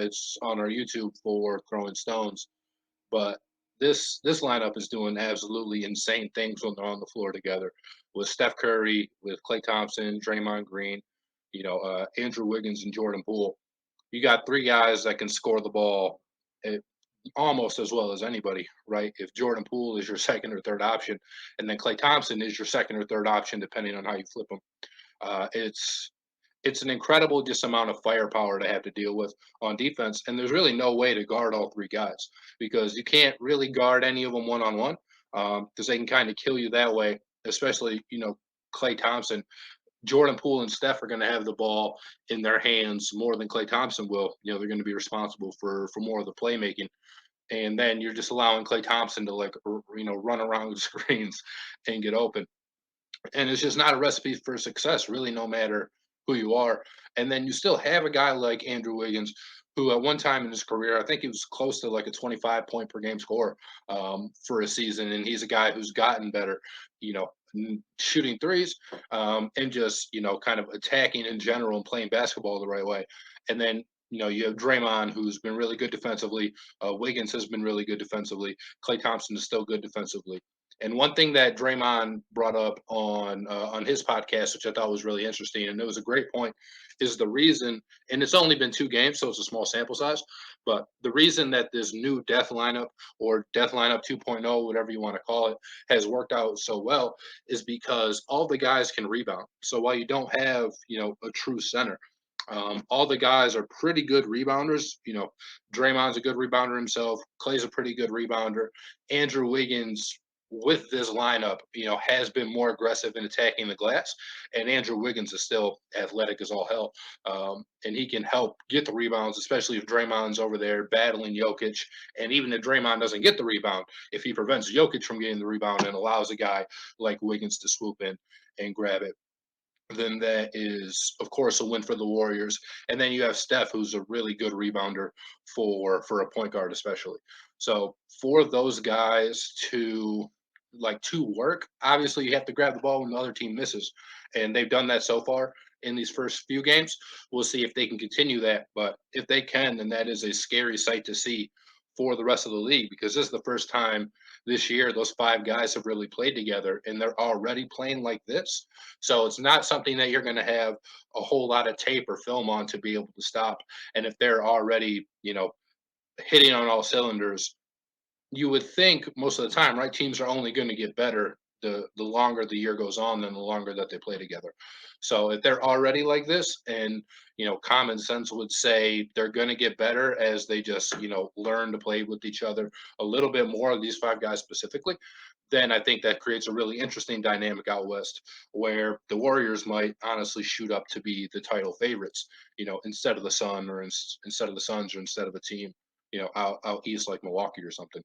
It's on our YouTube for throwing stones. But this lineup is doing absolutely insane things when they're on the floor together with Steph Curry, with Klay Thompson, Draymond Green, Andrew Wiggins and Jordan Poole. You got three guys that can score the ball eh, almost as well as anybody, right? If Jordan Poole is your second or third option, and then Klay Thompson is your second or third option, depending on how you flip them, it's an incredible just amount of firepower to have to deal with on defense. And there's really no way to guard all three guys because you can't really guard any of them one on one because they can kind of kill you that way. Especially, Klay Thompson, Jordan Poole, and Steph are going to have the ball in their hands more than Klay Thompson will. They're going to be responsible for more of the playmaking. And then you're just allowing Klay Thompson to run around with screens and get open, and it's just not a recipe for success, really, no matter who you are. And then you still have a guy like Andrew Wiggins, who at one time in his career, I think he was close to like a 25 point per game score for a season. And he's a guy who's gotten better, shooting threes and just, kind of attacking in general and playing basketball the right way. And then, you have Draymond, who's been really good defensively. Wiggins has been really good defensively. Klay Thompson is still good defensively. And one thing that Draymond brought up on his podcast, which I thought was really interesting, and it was a great point, is the reason. And it's only been 2 games, so it's a small sample size. But the reason that this new death lineup or death lineup 2.0, whatever you want to call it, has worked out so well is because all the guys can rebound. So while you don't have a true center, all the guys are pretty good rebounders. Draymond's a good rebounder himself. Clay's a pretty good rebounder. Andrew Wiggins with this lineup, has been more aggressive in attacking the glass. And Andrew Wiggins is still athletic as all hell. And he can help get the rebounds, especially if Draymond's over there battling Jokic. And even if Draymond doesn't get the rebound, if he prevents Jokic from getting the rebound and allows a guy like Wiggins to swoop in and grab it, then that is, of course, a win for the Warriors. And then you have Steph, who's a really good rebounder for a point guard, especially. So for those guys to work, obviously you have to grab the ball when the other team misses, and they've done that so far in these first few games. We'll see if they can continue that, but if they can, then that is a scary sight to see for the rest of the league because this is the first time this year those five guys have really played together and they're already playing like this. So it's not something that you're going to have a whole lot of tape or film on to be able to stop. And if they're already, hitting on all cylinders, you would think most of the time, right? Teams are only going to get better the longer the year goes on, than the longer that they play together. So if they're already like this, and common sense would say they're going to get better as they just learn to play with each other a little bit more. These five guys specifically, then I think that creates a really interesting dynamic out west, where the Warriors might honestly shoot up to be the title favorites, instead of the Sun or instead of the Suns or instead of a team, out east like Milwaukee or something.